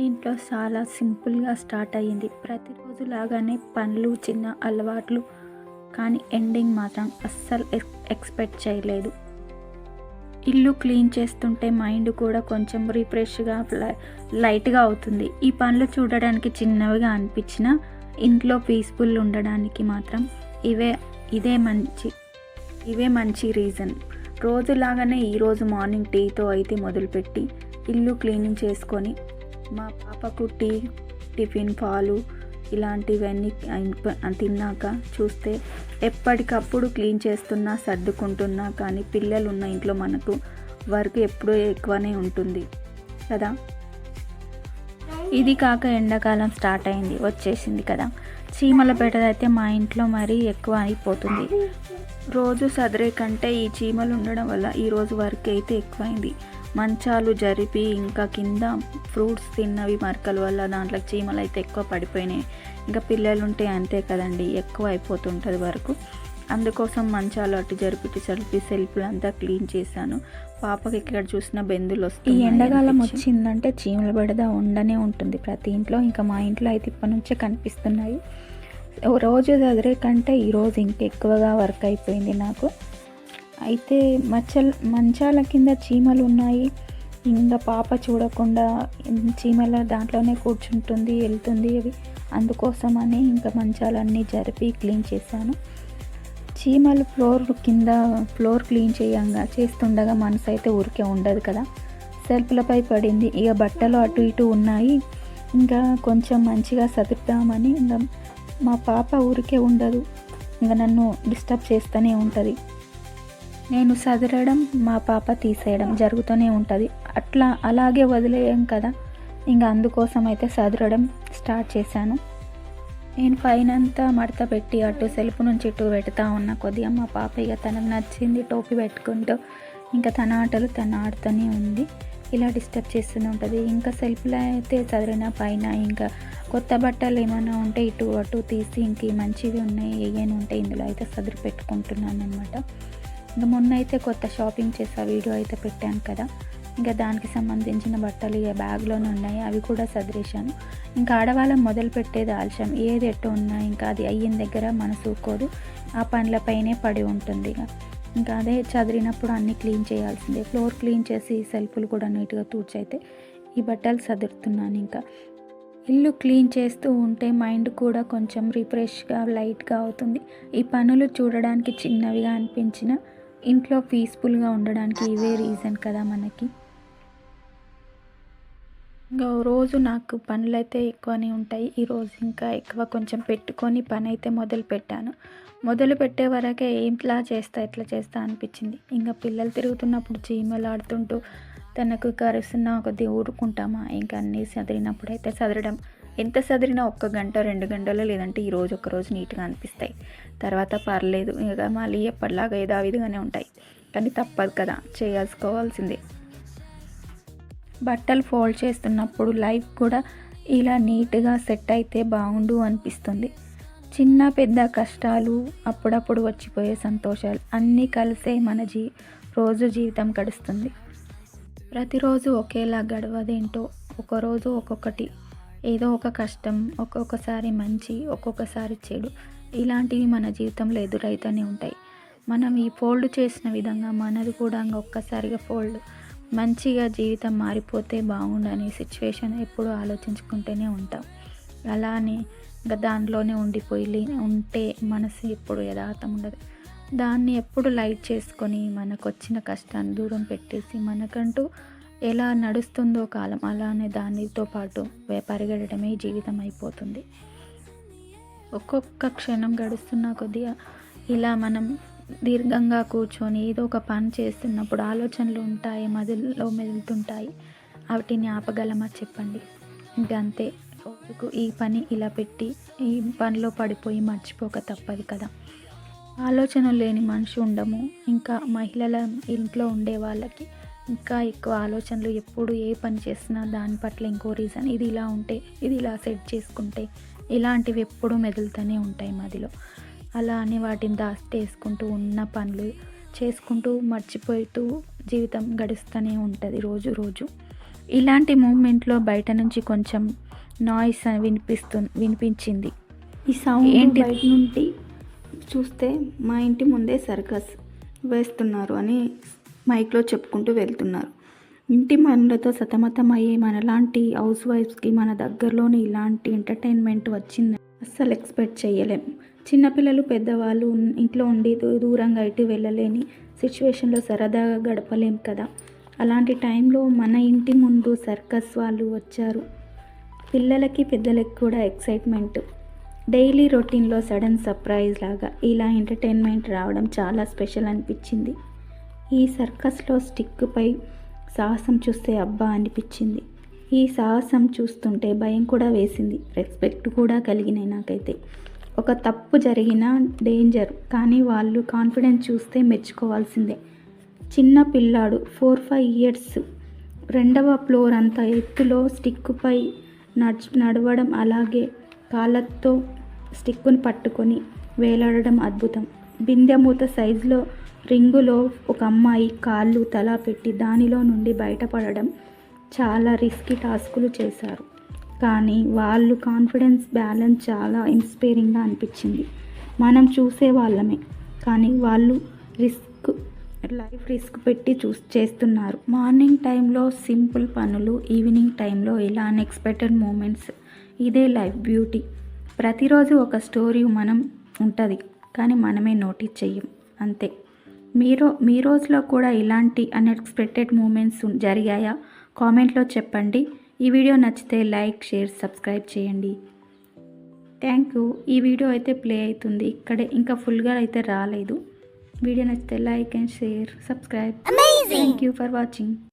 ఇంట్లో చాలా సింపుల్గా స్టార్ట్ అయ్యింది. ప్రతిరోజు లాగానే పనులు, చిన్న అలవాట్లు, కానీ ఎండింగ్ మాత్రం అస్సలు ఎక్స్పెక్ట్ చేయలేదు. ఇల్లు క్లీన్ చేస్తుంటే మైండ్ కూడా కొంచెం రిఫ్రెష్గా లైట్గా అవుతుంది. ఈ పనులు చూడడానికి చిన్నవిగా అనిపించినా ఇంట్లో పీస్ఫుల్ ఉండడానికి మాత్రం ఇవే మంచి రీజన్. రోజులాగానే ఈరోజు మార్నింగ్ టీతో అయితే మొదలుపెట్టి ఇల్లు క్లీనింగ్ చేసుకొని మా పాపకు టిఫిన్, పాలు ఇలాంటివన్నీ తిన్నాక చూస్తే ఎప్పటికప్పుడు క్లీన్ చేస్తున్నా, సర్దుకుంటున్నా, కానీ పిల్లలు ఉన్న ఇంట్లో మనకు వర్క్ ఎప్పుడూ ఎక్కువనే ఉంటుంది కదా. ఇది కాక ఎండాకాలం స్టార్ట్ అయింది, వచ్చేసింది కదా. చీమల బెడదైతే మా ఇంట్లో మరీ ఎక్కువ అయిపోతుంది. రోజు సదరే కంటే ఈ చీమలు ఉండడం వల్ల ఈరోజు వర్క్ అయితే ఎక్కువైంది. మంచాలు జరిపి ఇంకా కింద ఫ్రూట్స్ తిన్నవి మరకల వల్ల దాంట్లో చీమలు అయితే ఎక్కువ పడిపోయినాయి. ఇంకా పిల్లలు ఉంటే అంతే కదండి, ఎక్కువ అయిపోతుంటుంది వరకు. అందుకోసం మంచాలు అటు జరిపి సెల్ఫ్లు అంతా క్లీన్ చేశాను. పాపకి ఇక్కడ చూసిన బెందులు వస్తాయి. ఈ ఎండాకాలం వచ్చిందంటే చీమల బెడద ఉండనే ఉంటుంది ప్రతి ఇంట్లో. ఇంకా మా ఇంట్లో అయితే ఇప్పటి నుంచే కనిపిస్తున్నాయి. రోజు చదిరే కంటే ఈరోజు ఇంకెక్కువగా వర్క్ అయిపోయింది నాకు. అయితే మంచాల కింద చీమలు ఉన్నాయి. ఇంకా పాప చూడకుండా చీమల దాంట్లోనే కూర్చుంటుంది, వెళ్తుంది. అవి అందుకోసమని ఇంకా మంచాలన్నీ జరిపి క్లీన్ చేశాను. చీమలు ఫ్లోర్ క్లీన్ చేస్తుండగా మనసు అయితే ఊరికే ఉండదు కదా. సెల్ఫ్లపై పడింది. ఇక బట్టలు అటు ఇటు ఉన్నాయి. ఇంకా కొంచెం మంచిగా సదురుతామని ఇంకా మా పాప ఊరికే ఉండదు, ఇంకా నన్ను డిస్టర్బ్ చేస్తూనే ఉంటుంది. నేను సదరడం, మా పాప తీసేయడం జరుగుతూనే ఉంటుంది. అలాగే వదిలేయం కదా. ఇంకా అందుకోసం అయితే సదరడం స్టార్ట్ చేశాను. నేను పైనంతా మడత పెట్టి అటు సెల్ఫ్ నుంచి ఇటు పెడతా ఉన్న కొద్దిగా మా పాప ఇక తనకు నచ్చింది టోపీ పెట్టుకుంటూ ఇంకా తన ఆటలు తను ఆడుతూనే ఉంది. ఇలా డిస్టర్బ్ చేస్తూనే ఉంటుంది. ఇంకా సెల్ఫ్లో అయితే చదిరిన పైన ఇంకా కొత్త బట్టలు ఏమైనా ఉంటే ఇటు అటు తీసి ఇంక మంచివి ఉన్నాయి ఏమైనా ఉంటే ఇందులో అయితే సదిరి పెట్టుకుంటున్నాను అనమాట. ఇంకా మొన్న అయితే కొత్త షాపింగ్ చేసా, వీడియో అయితే పెట్టాను కదా. ఇంకా దానికి సంబంధించిన బట్టలు ఇక బ్యాగ్లోనే ఉన్నాయి, అవి కూడా సదిరేశాను. ఇంకా ఆడవాళ్ళం మొదలు పెట్టేది ఆలస్యం, ఏది ఎట్టు ఉన్నా ఇంకా అది అయిన దగ్గర మనసు ఊరుకోదు, ఆ పనులపైనే పడి ఉంటుంది. ఇంకా అదే చదిరినప్పుడు అన్నీ క్లీన్ చేయాల్సిందే. ఫ్లోర్ క్లీన్ చేసి సెల్ఫ్లు కూడా నీట్గా తూర్చైతే ఈ బట్టలు సదురుతున్నాను. ఇంకా ఇల్లు క్లీన్ చేస్తూ ఉంటే మైండ్ కూడా కొంచెం రిఫ్రెష్గా లైట్గా అవుతుంది. ఈ పనులు చూడడానికి చిన్నవిగా అనిపించిన ఇంట్లో పీస్ఫుల్గా ఉండడానికి ఇవే రీజన్ కదా మనకి. ఇంకా రోజు నాకు పనులైతే ఎక్కువనే ఉంటాయి. ఈరోజు ఇంకా ఎక్కువ కొంచెం పెట్టుకొని పని అయితే మొదలు పెట్టే వరకే ఎట్లా చేస్తా అనిపించింది. ఇంకా పిల్లలు తిరుగుతున్నప్పుడు చీమలు ఆడుతుంటూ తనకు కరుస్తున్న కొద్దిగా ఊరుకుంటామా. ఇంకా అన్నీ సదిరినప్పుడు అయితే సదరడం, ఎంత సదిరినా 1 గంట 2 గంటలు లేదంటే ఈరోజు ఒకరోజు నీట్గా అనిపిస్తాయి. తర్వాత పర్లేదు, ఇక మళ్ళీ ఎప్పటిలాగా యథావిధిగానే ఉంటాయి. కానీ తప్పదు కదా, చేసుకోవాల్సిందే. బట్టలు ఫోల్డ్ చేస్తున్నప్పుడు లైఫ్ కూడా ఇలా నీట్గా సెట్ అయితే బాగుండు అనిపిస్తుంది. చిన్న పెద్ద కష్టాలు, అప్పుడప్పుడు వచ్చిపోయే సంతోషాలు అన్నీ కలిసే మన రోజు జీవితం గడుస్తుంది. ప్రతిరోజు ఒకేలా గడవదేంటో, ఒకరోజు ఒక్కొక్కటి, ఏదో ఒక కష్టం, ఒక్కొక్కసారి మంచి, ఒక్కొక్కసారి చెడు, ఇలాంటివి మన జీవితంలో ఎదురైతూనే ఉంటాయి. మనం ఈ ఫోల్డ్ చేసిన విధంగా మనది కూడా ఒక్కసారిగా మంచిగా జీవితం మారిపోతే బాగుండని సిచ్యువేషన్ ఎప్పుడూ ఆలోచించుకుంటూనే ఉంటాం. అలానే ఇంకా దాంట్లోనే ఉంటే మనసు ఎప్పుడు యథార్థం ఉండదు. దాన్ని ఎప్పుడు లైట్ చేసుకొని మనకు వచ్చిన కష్టాన్ని దూరం పెట్టేసి మనకంటూ ఎలా నడుస్తుందో కాలం అలానే దానితో పాటు పరిగెడటమే జీవితం అయిపోతుంది. ఒక్కొక్క క్షణం గడుస్తున్న కొద్దిగా ఇలా మనం దీర్ఘంగా కూర్చొని ఏదో ఒక పని చేస్తున్నప్పుడు ఆలోచనలు ఉంటాయి, మదిలో మెదులుతుంటాయి. వాటిని ఆపగలమా చెప్పండి? ఇంకా అంతే. రోజుకు ఈ పని ఇలా పెట్టి ఈ పనిలో పడిపోయి మర్చిపోక తప్పదు కదా. ఆలోచనలు లేని మనిషి ఉండము. ఇంకా మహిళల ఇంట్లో ఉండే వాళ్ళకి ఇంకా ఎక్కువ ఆలోచనలు, ఎప్పుడు ఏ పని చేసినా దాని పట్ల ఇంకో రీజన్, ఇది ఇలా ఉంటే, ఇది ఇలా సెట్ చేసుకుంటే, ఇలాంటివి ఎప్పుడూ మెదులుతూనే ఉంటాయి మదిలో. అలా అని వాటిని దాచేసుకుంటూ ఉన్న పనులు చేసుకుంటూ మర్చిపోతూ జీవితం గడుస్తూనే ఉంటుంది రోజు. ఇలాంటి మూమెంట్లో బయట నుంచి కొంచెం నాయిస్ వినిపించింది. ఈ సౌండ్ ఏంటి? బయట నుండి చూస్తే మా ఇంటి ముందే సర్కస్ వేస్తున్నారు అని మైక్లో చెప్పుకుంటూ వెళ్తున్నారు. ఇంటి పనులతో సతమతమయ్యే మనలాంటి హౌస్ వైఫ్స్కి మన దగ్గరలోనే ఇలాంటి ఎంటర్టైన్మెంట్ వచ్చింది అస్సలు ఎక్స్పెక్ట్ చేయలేం. చిన్నపిల్లలు పెద్దవాళ్ళు ఇంట్లో ఉండి దూరంగా ఇటు వెళ్ళలేని సిచ్యువేషన్లో సరదాగా గడపలేం కదా. అలాంటి టైంలో మన ఇంటి ముందు సర్కస్ వాళ్ళు వచ్చారు. పిల్లలకి పెద్దలకి కూడా ఎక్సైట్మెంట్. డైలీ రొటీన్లో సడన్ సర్ప్రైజ్ లాగా ఇలా ఎంటర్టైన్మెంట్ రావడం చాలా స్పెషల్ అనిపించింది. ఈ సర్కస్లో స్టిక్పై సాహసం చూస్తే అబ్బా అనిపించింది. ఈ సాహసం చూస్తుంటే భయం కూడా వేసింది, రెస్పెక్ట్ కూడా కలిగినాయి నాకైతే. ఒక తప్పు జరిగినా డేంజర్, కానీ వాళ్ళు కాన్ఫిడెన్స్ చూస్తే మెచ్చుకోవాల్సిందే. చిన్న పిల్లాడు 4-5 ఇయర్స్ 2వ ఫ్లోర్ అంత ఎత్తులో స్టిక్కుపై నడవడం, అలాగే కాళ్ళతో స్టిక్కుని పట్టుకొని వేలాడడం అద్భుతం. బిందెమూత సైజులో రింగులో ఒక అమ్మాయి కాళ్ళు తలా పెట్టి దానిలో నుండి బయటపడడం చాలా రిస్కీ టాస్కులు చేశారు. కానీ వాళ్ళు కాన్ఫిడెన్స్ బ్యాలెన్స్ చాలా ఇన్స్పైరింగ్గా అనిపించింది. మనం చూసే వాళ్ళమే, కానీ వాళ్ళు లైఫ్ రిస్క్ పెట్టి చేస్తున్నారు. మార్నింగ్ టైంలో సింపుల్ పనులు, ఈవినింగ్ టైంలో ఇలా అన్ఎక్స్పెక్టెడ్ మూమెంట్స్, ఇదే లైఫ్ బ్యూటీ. ప్రతిరోజు ఒక స్టోరీ మనం ఉంటుంది, కానీ మనమే నోటీస్ చెయ్యం అంతే. మీ రోజులో కూడా ఇలాంటి అన్ఎక్స్పెక్టెడ్ మూమెంట్స్ జరిగాయా? కామెంట్లో చెప్పండి. ఈ వీడియో నచ్చితే లైక్, షేర్, సబ్స్క్రైబ్ చేయండి. Thank you. ఈ వీడియో అయితే ప్లే అవుతుంది ఇక్కడే, ఇంకా ఫుల్గా అయితే రాలేదు. వీడియో నచ్చితే like and share, subscribe. Thank you for watching.